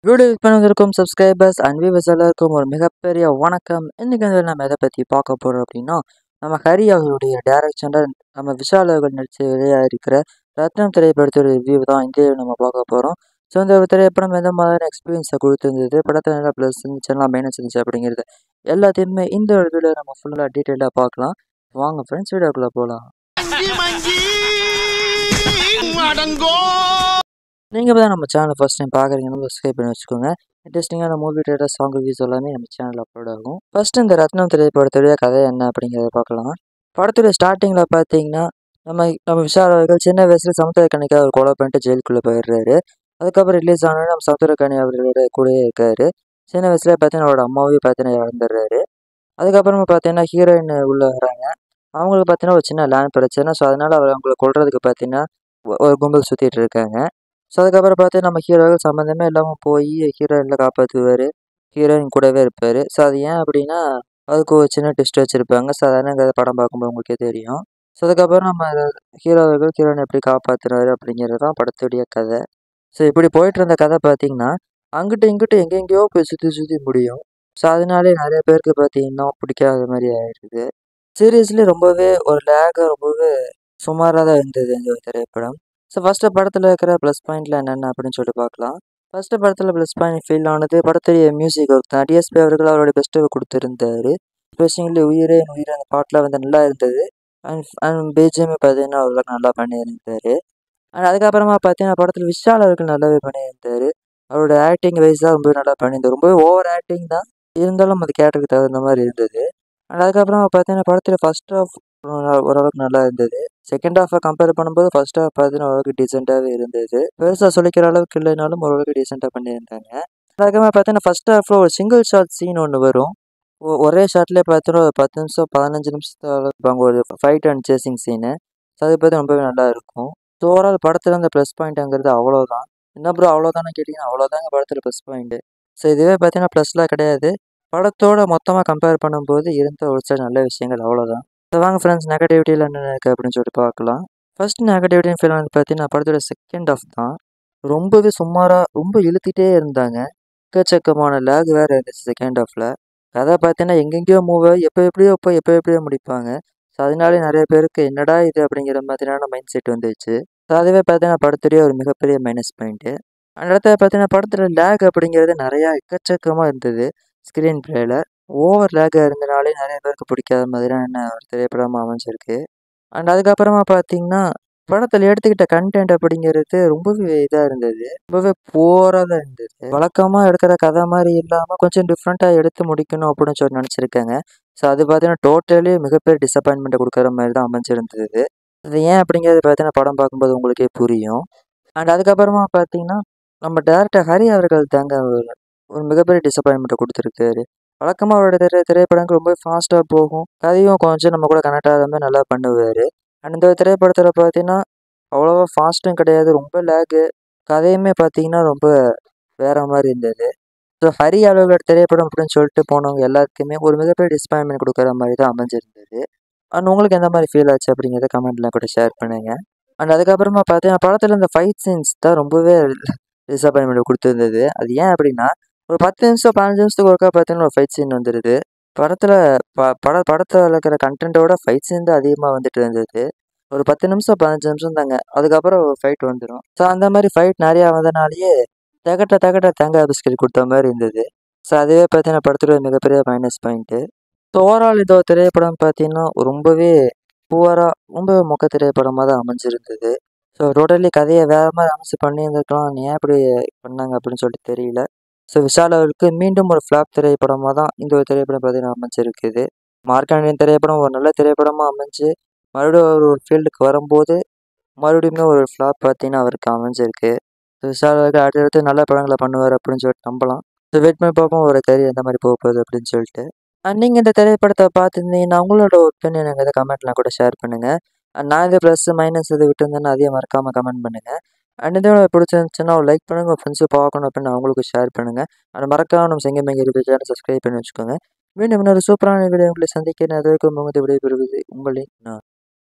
Video பண்ணதற்கும் subscribers and viewers எல்லாருக்கும் ஒரு மிகப்பெரிய வணக்கம். இன்னைக்கு வந்து நம்ம எதை பற்றி பார்க்க போகிறோம் அப்படின்னா, நம்ம ஹரி அவர்களுடைய டைரக்ஷனில் நம்ம விஷால் அவர்கள் நடித்து வெளியாகிருக்கிற ரத்னம் திரைப்படத்தோட ரிவ்யூ தான் இங்கே நம்ம பார்க்க போகிறோம். ஸோ இந்த திரைப்படம் எந்த மாதிரியான எக்ஸ்பீரியன்ஸை கொடுத்துருந்தது, படத்தில் என்ன ப்ளஸ் இருந்துச்சு எல்லாம் மைனஸ் இருந்துச்சு அப்படிங்கிறது எல்லாத்தையுமே இந்த ஒரு வீடியோ நம்ம ஃபுல்லாக டீட்டெயிலாக பார்க்கலாம். வாங்க ஃப்ரெண்ட்ஸ், வீடியோக்குள்ளே போகலாம். நீங்கள் தான் நம்ம சேனல் ஃபஸ்ட் டைம் பார்க்குறீங்கன்னா சப்ஸ்கிரைப் பண்ணி வச்சுக்கோங்க. இன்ட்ரெஸ்டிங்கான மூவி ட்ரேலர், சாங் ரிவ்யூஸ் எல்லாமே நம்ம சேனலில் அப்லோட் ஆகும். ஃபஸ்ட்டு இந்த ரத்னம் திரைப்படத்துடைய கதை என்ன அப்படிங்கிறத பார்க்கலாம். படத்துடைய ஸ்டார்டிங்கில் பார்த்தீங்கன்னா நம்ம நம்ம விஷால் அவர்கள் சின்ன வயசில் சமுத்திரக்கனிக்கா அவர் கொலை பண்ணிட்டு ஜெயிலுக்குள்ளே போயிடுறாரு. அதுக்கப்புறம் ரிலீஸ் ஆனோடனே நம்ம சமுத்திரக்கனி அவர்களோட கூடயே இருக்காரு. சின்ன வயசுல பார்த்தீங்கன்னா அவரோட அம்மாவையும் பார்த்தீங்கன்னா இறந்துடுறாரு. அதுக்கப்புறமா பார்த்தீங்கன்னா ஹீரோயின் உள்ளே வராங்க. அவங்களுக்கு பார்த்தீங்கன்னா ஒரு சின்ன லேண்ட் பிரச்சனை. ஸோ அதனால் அவங்களை கொல்றதுக்கு பார்த்தீங்கன்னா ஒரு கும்பல் சுற்றிட்டு இருக்காங்க. ஸோ அதுக்கப்புறம் பார்த்து நம்ம ஹீரோவுக்கு சம்மந்தமே இல்லாமல் போய் ஹீரோயினில் காப்பாற்றுவார். ஹீரோயின் கூடவே இருப்பார். ஸோ அது ஏன் அப்படின்னா அதுக்கு ஒரு சின்ன ட்விஸ்ட் வச்சுருப்பாங்க. ஸோ அதனால் படம் பார்க்கும்போது உங்களுக்கே தெரியும். ஸோ அதுக்கப்புறம் நம்ம ஹீரோவுக்கு ஹீரோயின் எப்படி காப்பாற்றுறாரு அப்படிங்கிறது தான் படத்துடைய கதை. ஸோ இப்படி போயிட்டு இருந்த கதை பார்த்தீங்கன்னா அங்கிட்டு இங்கிட்டு எங்கெங்கேயோ போய் சுற்றி சுற்றி முடியும். ஸோ அதனாலே நிறைய பேருக்கு பார்த்தீங்கன்னா பிடிக்காத மாதிரி ஆயிடுது. சீரியஸ்லி ரொம்பவே ஒரு ரொம்பவே சுமாராக தான் இருந்தது இந்த திரைப்படம். ஸோ ஃபஸ்ட்டு படத்தில் இருக்கிற ப்ளஸ் பாயிண்ட்ல என்னென்ன அப்படின்னு சொல்லிட்டு பார்க்கலாம். ஃபஸ்ட்டு படத்தில் ப்ளஸ் பாயிண்ட் ஃபீல் ஆனது படத்துடைய மியூசிக் ஒர்க் தான். டிஎஸ்பி அவர்கள் அவருடைய பெஸ்ட்டை கொடுத்துருந்தாரு. ஸ்பெஷலி உயிரே என் உயிரே அந்த பாட்டில் வந்து நல்லா இருந்தது. அண்ட் பிஜிஎம் பார்த்தீங்கன்னா அவர்களுக்கு நல்லா பண்ணியிருந்தார். அண்ட் அதுக்கப்புறமா பார்த்தீங்கன்னா படத்தில் விஷால் அவர்கள் நல்லாவே பண்ணியிருந்தார். அவரோட ஆக்டிங் வைஸாக ரொம்பவே நல்லா பண்ணியிருந்தார். ரொம்பவே ஓவர் ஆக்டிங் தான், இருந்தாலும் அது கேரக்டருக்கு தகுந்த மாதிரி இருந்தது. அண்ட் அதுக்கப்புறமா பார்த்தீங்கன்னா படத்தில் ஃபஸ்ட் ஹாஃப் ஓரளவுக்கு நல்லா இருந்தது. செகண்ட் ஹாஃபை கம்பேர் பண்ணும்போது ஃபர்ஸ்ட் ஹாஃப் பார்த்தீங்கன்னா ஓரளவுக்கு டீசெண்டாகவே இருந்தது. பெருசாக சொல்லிக்கிற அளவுக்கு இல்லைனாலும் ஓரளவுக்கு டீசெண்டாக பண்ணியிருந்தாங்க. அதுக்கப்புறமா பார்த்தீங்கன்னா ஃபர்ஸ்ட் ஹாஃபில் ஒரு சிங்கிள் ஷாட் சீன் ஒன்று வரும். ஒரே ஷாட்லேயே பார்த்தீங்கன்னா ஒரு 10 நிமிஷம் 15 நிமிஷத்தில் இருப்பாங்க ஒரு fight and chasing scene. So அது பார்த்து ரொம்பவே நல்லா இருக்கும். ஸோ ஓவரால் படத்தில் அந்த ப்ளஸ் பாயிண்ட்டுங்கிறது அவ்வளோதான். என்ன ப்ரோ அவ்வளோதானே கேட்டிங்கன்னா அவ்வளோதாங்க படத்தில் ப்ளஸ் பாயிண்ட்டு. ஸோ இதுவே பார்த்தீங்கன்னா ப்ளஸ்லாம் கிடையாது. படத்தோட மொத்தமாக கம்பேர் பண்ணும்போது இருந்த ஒரு சில நல்ல விஷயங்கள் அவ்வளோதான். ஸோ வாங்க ஃப்ரெண்ட்ஸ், நெகட்டிவிட்டியில் என்ன இருக்குது அப்படின்னு சொல்லிட்டு பார்க்கலாம். ஃபர்ஸ்ட் நெகட்டிவிட்டின்னு ஃபீல் ஆனது பார்த்தீங்கன்னா படத்தோட செகண்ட் ஆஃப் தான். ரொம்பவே சுமாராக ரொம்ப இழுத்துட்டே இருந்தாங்க. எக்கச்சக்கமான லேக் வேறு இருந்துச்சு செகண்ட் ஆஃபில். கதை பார்த்தீங்கன்னா எங்கெங்கேயோ மூவ் ஆகி எப்போ எப்படியோ முடிப்பாங்க. ஸோ அதனாலே நிறைய பேருக்கு என்னடா இது அப்படிங்கிற மாதிரியான மைண்ட் செட் வந்துச்சு. ஸோ அதுவே பார்த்தீங்கன்னா படத்துடைய ஒரு மிகப்பெரிய மைனஸ் பாயிண்ட்டு. அடுத்தது பார்த்தீங்கன்னா படத்தில் லேக் அப்படிங்கிறது நிறையா எக்கச்சக்கமாக இருந்தது. ஸ்க்ரீன் பிளேயில் ஓவர் லேக்காக இருந்தனாலே நிறைய பேருக்கு பிடிக்காத மாதிரியான ஒரு திரைப்படமாக அமைஞ்சிருக்கு. அண்ட் அதுக்கப்புறமா பார்த்தீங்கன்னா படத்தில் எடுத்துக்கிட்ட கண்டென்ட் அப்படிங்கிறது ரொம்பவே இதாக இருந்தது. ரொம்பவே புவராக தான் இருந்தது. வழக்கமாக எடுக்கிற கதை மாதிரி இல்லாமல் கொஞ்சம் டிஃப்ரெண்ட்டாக எடுத்து முடிக்கணும் அப்படின்னு சொல்லி நினச்சிருக்காங்க. ஸோ அது பார்த்தீங்கன்னா டோட்டலி மிகப்பெரிய டிசப்பாயின்மெண்ட்டை கொடுக்குற மாதிரி தான் அமைஞ்சிருந்தது. அது ஏன் அப்படிங்கிறது பார்த்தீங்கன்னா படம் பார்க்கும்போது உங்களுக்கே புரியும். அண்ட் அதுக்கப்புறமா பார்த்தீங்கன்னா நம்ம டேரக்டர் ஹரி அவர்கள் தாங்க ஒரு மிகப்பெரிய டிசப்பாயின்மெண்ட்டை கொடுத்துருக்காரு. வழக்கமாக அவரோட திரைப்படங்கள் ரொம்ப ஃபாஸ்ட்டாக போகும். கதையும் கொஞ்சம் நம்ம கூட கனெக்ட் ஆகாத மாதிரி நல்லா பண்ணுவார். அண்ட் இந்த திரைப்படத்தில் பார்த்தீங்கன்னா அவ்வளோவா ஃபாஸ்ட்டும் கிடையாது, ரொம்ப லேகு. கதையுமே பார்த்தீங்கன்னா ரொம்ப வேற மாதிரி இருந்தது. ஸோ ஹரி அவர்களோட திரைப்படம் அப்படின்னு சொல்லிட்டு போனவங்க எல்லாத்துக்குமே ஒரு மிகப்பெரிய டிசப்பாயின்மெண்ட் கொடுக்குற மாதிரி தான் அமைஞ்சிருந்தது. அண்ட் உங்களுக்கு எந்த மாதிரி ஃபீல் ஆச்சு அப்படிங்கிறத கமெண்ட்லாம் கூட ஷேர் பண்ணுங்க. அண்ட் அதுக்கப்புறமா பார்த்தீங்கன்னா படத்தில் இந்த ஃபைட் சீன்ஸ் தான் ரொம்பவே டிசப்பாயின்மெண்ட் கொடுத்துருந்தது. அது ஏன் அப்படின்னா ஒரு 10 நிமிஷம் 15 நிமிஷத்துக்கு ஒருக்கா பார்த்தீங்கன்னா ஒரு ஃபைட் சீன் வந்துடுது. படத்தில் படத்தில் இருக்கிற கண்டென்ட்டோட ஃபைட் சீன் தான் அதிகமாக வந்துட்டு இருந்தது. ஒரு 10 நிமிஷம் 15 நிமிஷம் தாங்க, அதுக்கப்புறம் ஃபைட் வந்துடும். ஸோ அந்த மாதிரி ஃபைட் நிறையா வந்தனாலேயே தகட்ட தேங்காய் பிஸ்கட் கொடுத்த மாதிரி இருந்தது. ஸோ அதுவே பார்த்தீங்கன்னா படத்தில் ஒரு மிகப்பெரிய மைனஸ் பாயிண்ட்டு. ஸோ ஓவரால் இதோ திரைப்படம் பார்த்தீங்கன்னா ரொம்ப ரொம்ப மொக்க திரைப்படமாக தான் அமைஞ்சிருந்தது. ஸோ டோட்டலி கதையை வேறு மாதிரி அமைச்சு பண்ணியிருந்துருக்கலாம். ஏன் இப்படி பண்ணாங்க அப்படின்னு சொல்லிட்டு தெரியல. ஸோ விஷால் அவருக்கு மீண்டும் ஒரு ஃப்ளாப் திரைப்படமாக தான் இந்த ஒரு திரைப்படம் பார்த்தீங்கன்னா அமைஞ்சிருக்குது. மார்க்கண்டியன் திரைப்படம் ஒரு நல்ல திரைப்படமாக அமைஞ்சு மறுபடியும் அவர் ஒரு ஃபீல்டுக்கு வரும்போது மறுபடியுமே ஒரு ஃப்ளாப் பார்த்தீங்கன்னா அவருக்கு அமைஞ்சிருக்கு. ஸோ விஷால் அவர்கள் அடுத்தடுத்து நல்ல படங்களை பண்ணுவார் அப்படின்னு சொல்லிட்டு நம்பலாம். ஸோ வெயிட் பண்ணி பார்ப்போம் ஒரு கரியர் எந்த மாதிரி போக போகுது அப்படின்னு சொல்லிட்டு. நீங்கள் இந்த திரைப்படத்தை பார்த்துருந்தீங்கன்னா உங்களோட ஒப்பீனியன் எனக்கு எதாவது கமெண்ட்லாம் கூட ஷேர் பண்ணுங்கள். நான் இது ப்ளஸ் மைனஸ் இது விட்டுருந்தேன்னா அதையும் மறக்காமல் கமெண்ட் பண்ணுங்கள். அண்ட் இதோட பிடிச்சிருந்துச்சுன்னா ஒரு லைக் பண்ணுங்கள், உங்கள் ஃப்ரெண்ட்ஸு பார்க்கணும் அப்படின்னு அவங்களுக்கு ஷேர் பண்ணுங்கள். அது மறக்காம நம்ம செங்கமேங்க யூடியூப் சேனல் சப்ஸ்கிரைப் பண்ணி வச்சுக்கோங்க. மீண்டும் இன்னொரு சூப்பரான வீடியோ உங்களை சந்திக்கிறேன். அது வரைக்கும் முகத்தை விடைபெறுவது உங்களின் நான்.